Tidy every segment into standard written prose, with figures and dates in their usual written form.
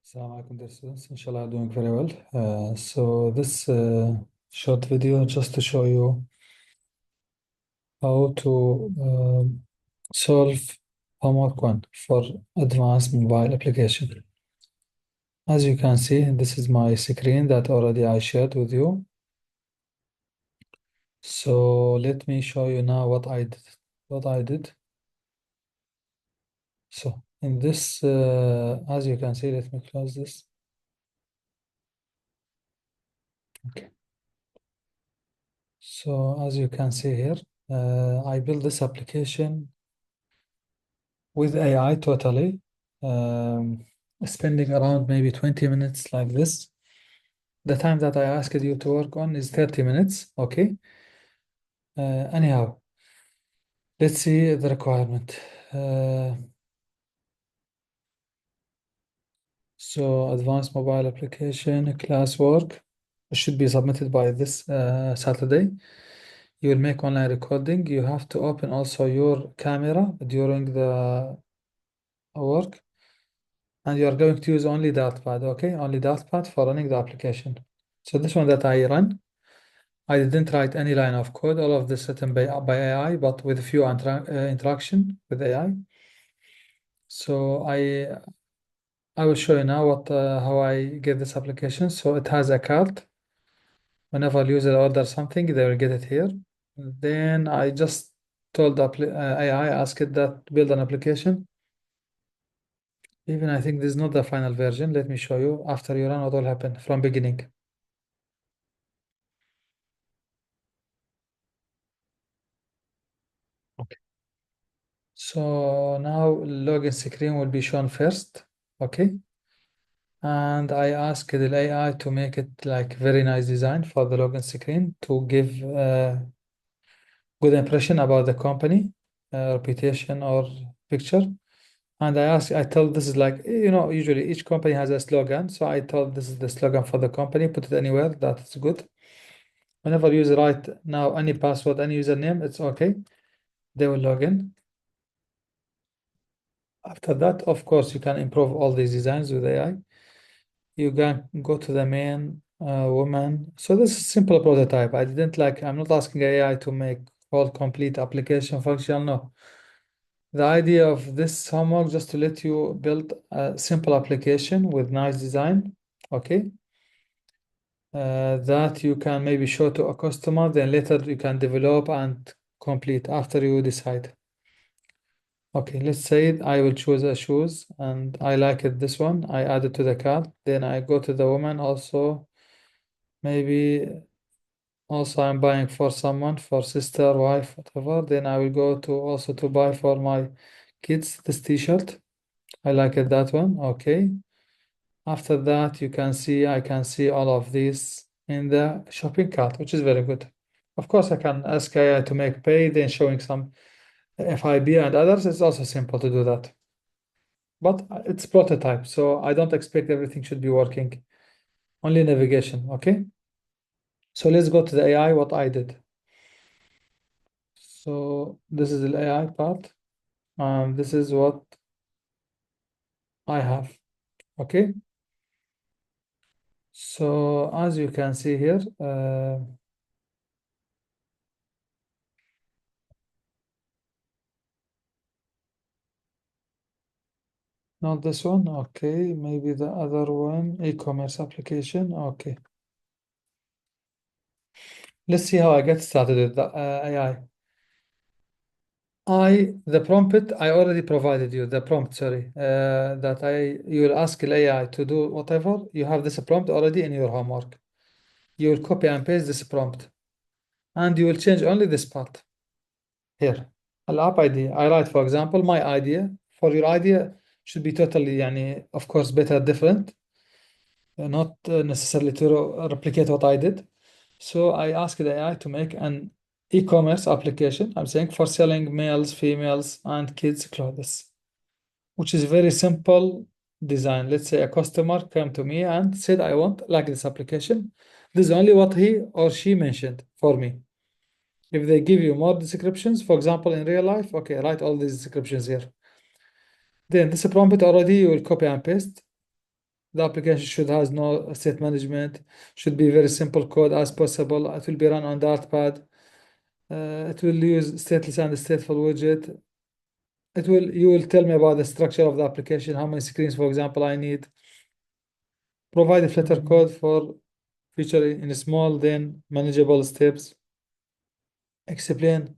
Assalamu alaikum, dear students. Inshallah, doing very well. So this short video just to show you how to solve homework one for advanced mobile application. As you can see, this is my screen that already I shared with you. So let me show you now what I did. So in this, as you can see, let me close this. Okay. So as you can see here, I built this application with AI totally, spending around maybe 20 minutes like this. The time that I asked you to work on is 30 minutes, okay? Anyhow, let's see the requirement. So advanced mobile application classwork should be submitted by this Saturday. You will make online recording. You have to open also your camera during the work. And you are going to use only Dartpad, okay? Only Dartpad for running the application. So this one that I run, I didn't write any line of code. All of this written by AI, but with a few interaction with AI. So I will show you now how I get this application. So it has a card. Whenever user orders something, they will get it here. Then I just told the AI, ask it that build an application. Even I think this is not the final version. Let me show you. After you run, what will happen from beginning. Okay. So now login screen will be shown first. Okay. And I asked the AI to make it like very nice design for the login screen to give good impression about the company, reputation or picture. And I told this is like, usually each company has a slogan. So I told this is the slogan for the company, put it anywhere, that's good. Whenever you write now any password, any username, it's okay. They will log in. After that, of course, you can improve all these designs with AI. You can go to the main woman. So this is simple prototype. I'm not asking AI to make whole complete application functional. No. The idea of this homework just to let you build a simple application with nice design, okay? That you can maybe show to a customer, then later you can develop and complete after you decide. Okay, let's say I will choose a shoes and I like it this one. I add it to the cart. Then I go to the woman also. Maybe also I'm buying for someone, for sister, wife, whatever. Then I will go to also to buy for my kids this t-shirt. I like it that one. Okay. After that, I can see all of these in the shopping cart, which is very good. Of course, I can ask AI to make pay, then showing some FIB and others. It's also simple to do that. But it's prototype, so I don't expect everything should be working. Only navigation, okay? So let's go to the AI, what I did. So this is the AI part. This is what I have, okay? So as you can see here, not this one, okay? Maybe the other one, e-commerce application, okay. Let's see how I get started with the AI. The prompt, I already provided you the prompt, sorry, you will ask AI to do whatever. You have this prompt already in your homework. You will copy and paste this prompt and you will change only this part here. Al-app ID, I write, for example, my idea. For your idea should be totally, of course, better, different, not necessarily to replicate what I did. So I asked the AI to make an e-commerce application, I'm saying, for selling males, females, and kids clothes, which is very simple design. Let's say a customer came to me and said, I want like this application. This is only what he or she mentioned for me. If they give you more descriptions, for example, in real life, okay, write all these descriptions here. Then this prompt already you will copy and paste The application should has no state management, should be very simple code as possible. It will be run on Dartpad. It will use stateless and stateful widget. You will tell me about the structure of the application, how many screens, for example, I need. Provide a Flutter code for feature in small, then manageable steps. Explain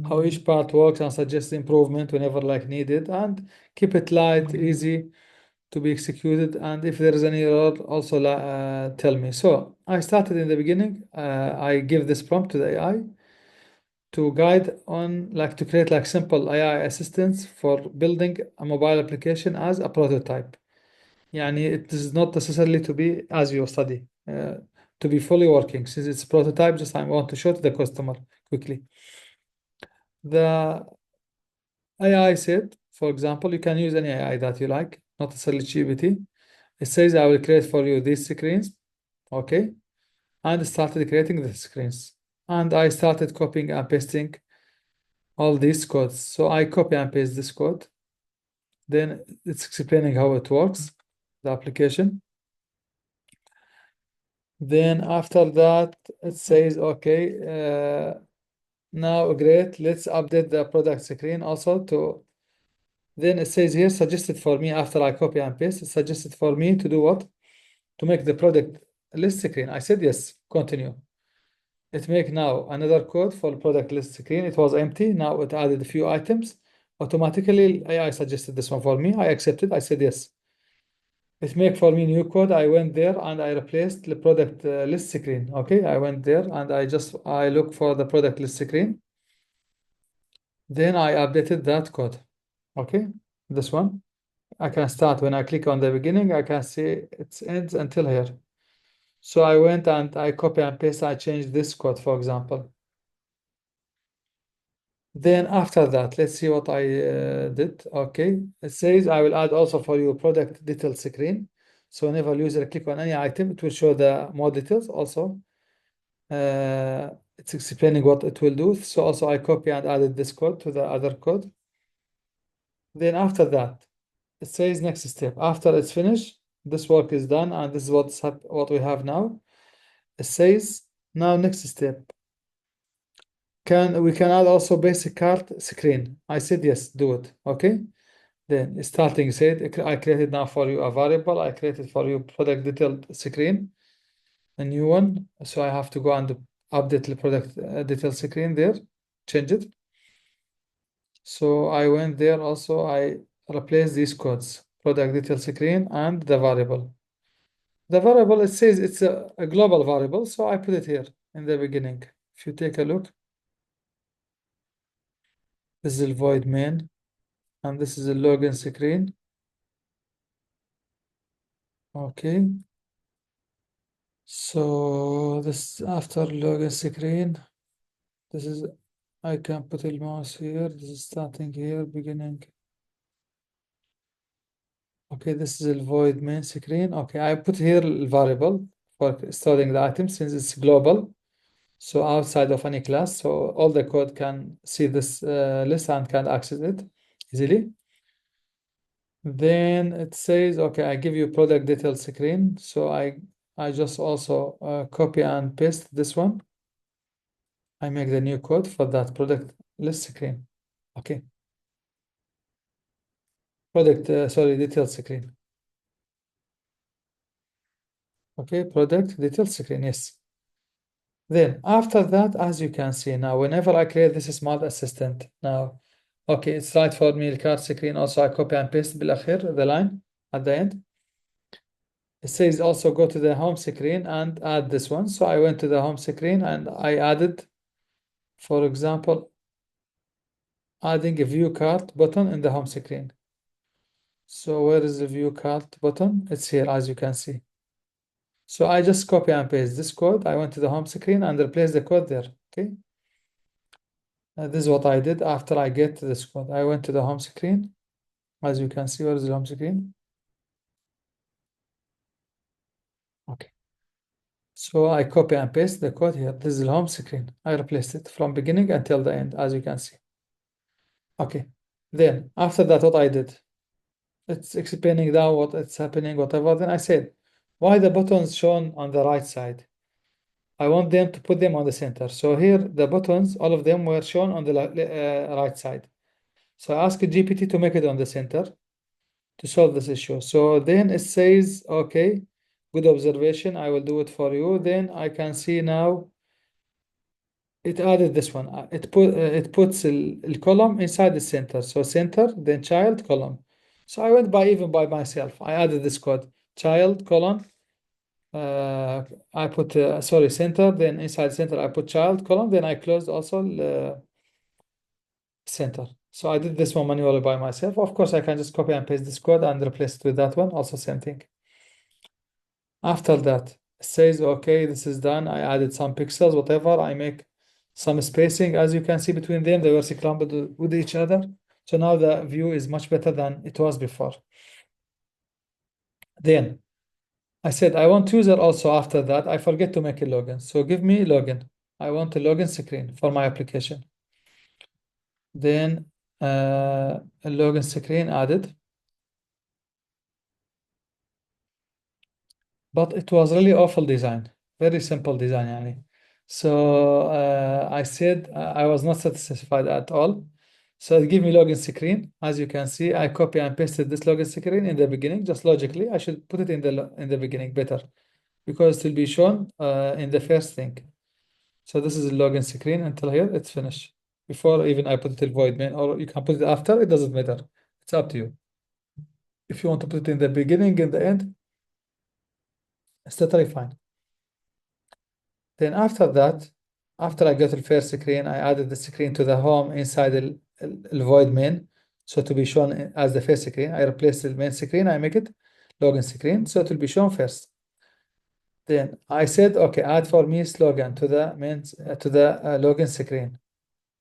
how each part works and suggest improvement whenever like needed, and keep it light, easy to be executed. And if there is any error, also tell me. So I started in the beginning. I give this prompt to the AI to guide on like to create like simple AI assistance for building a mobile application as a prototype. يعني it is not necessarily to be as you study, to be fully working. Since it's prototype, just I want to show to the customer quickly. The AI said, for example, you can use any AI that you like, not necessarily GPT. It says, I will create for you these screens, okay? And started creating the screens. And I started copying and pasting all these codes. So I copy and paste this code. Then it's explaining how it works, the application. Then after that, it says, okay, now great, let's update the product screen also to, then it says here, suggested for me after I copy and paste, it suggested for me to do what? To make the product list screen. I said, yes, continue. It make now another code for product list screen. It was empty. Now it added a few items. Automatically, AI suggested this one for me. I accepted. I said, yes. It make for me new code. I went there and I replaced the product list screen. Okay, I went there and I look for the product list screen. Then I updated that code. Okay, this one. I can start when I click on the beginning, I can see it ends until here. So I went and I copy and paste, I changed this code, for example. Then after that, let's see what I did. Okay, it says I will add also for you product detail screen. So whenever user click on any item, it will show the more details also. It's explaining what it will do. So also I copy and added this code to the other code. Then after that, it says next step. After it's finished, this work is done, and this is what we have now. It says now next step. We can add also basic card screen. I said yes, do it. Okay. Then starting said I created now for you a variable. I created for you product detailed screen, a new one. So I have to go and update the product detail screen there, change it. So I went there also. I replaced these codes, product detail screen and the variable. The variable, it says it's a global variable, so I put it here in the beginning. If you take a look, this is the void main, and this is the login screen. Okay. So this after login screen, this is, I can put a mouse here. This is starting here, beginning. Okay, this is the void main screen. Okay, I put here a variable for storing the item since it's global. So outside of any class, so all the code can see this list and can access it easily. Then it says, okay, I give you product detail screen. So I just also copy and paste this one. I make the new code for that product list screen. Okay. Sorry, detail screen. Okay, product detail screen, yes. Then after that, as you can see now, whenever I create this smart assistant now, okay, it's right for me, the card screen. Also, I copy and paste بالأخير, the line at the end. It says also go to the home screen and add this one. So I went to the home screen and I added, for example, adding a view card button in the home screen. So where is the view card button? It's here, as you can see. So I just copy and paste this code. I went to the home screen and replace the code there. Okay. This is what I did after I get this code. I went to the home screen. As you can see, where is the home screen? Okay. So I copy and paste the code here. This is the home screen. I replaced it from beginning until the end, as you can see. Okay. Then after that, what I did, it's explaining down what it's happening, whatever. Then I said, why the buttons shown on the right side? I want them to put them on the center. So here, the buttons, all of them were shown on the right side. So I asked GPT to make it on the center to solve this issue. So then it says, okay, good observation. I will do it for you. Then I can see now it added this one. It puts the column inside the center. So center, then child, column. So I went by even by myself. I added this code, child, column. I put, sorry, center, then inside center, I put child, column. Then I closed also center. So I did this one manually by myself. Of course, I can just copy and paste this code and replace it with that one. Also same thing. After that, it says, okay, this is done. I added some pixels, whatever. I make some spacing. As you can see between them, they were clumped with each other. So now the view is much better than it was before. Then I said, I want user also after that. I forget to make a login. So give me login. I want a login screen for my application. Then a login screen added. But it was really awful design, very simple design يعني. So I said I was not satisfied at all. So it gave me login screen. As you can see, I copy and pasted this login screen in the beginning, just logically. I should put it in the beginning better because it will be shown in the first thing. So this is the login screen until here, it's finished. Before even I put it in void main, or you can put it after, it doesn't matter. It's up to you. If you want to put it in the beginning, in the end, it's totally fine. Then after that, after I got the first screen, I added the screen to the home inside the void main. So to be shown as the first screen, I replaced the main screen, I make it login screen, so it will be shown first. Then I said, okay, add for me slogan to the main login screen.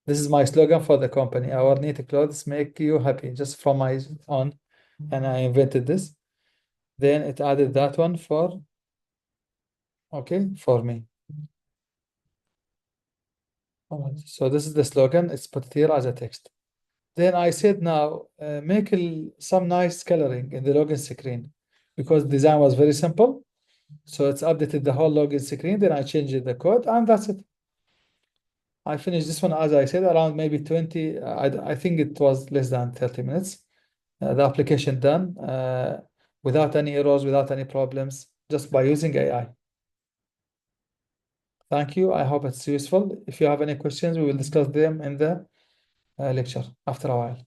This is my slogan for the company. Our neat clothes make you happy, just from my own, and I invented this. Then it added that one for, okay, for me. All right. So this is the slogan. It's put here as a text. Then I said now make some nice coloring in the login screen because design was very simple. So it's updated the whole login screen. Then I changed the code and that's it. I finished this one, as I said, around maybe 20. I think it was less than 30 minutes. The application done without any errors, without any problems, just by using AI. Thank you. I hope it's useful. If you have any questions, we will discuss them in the lecture after a while.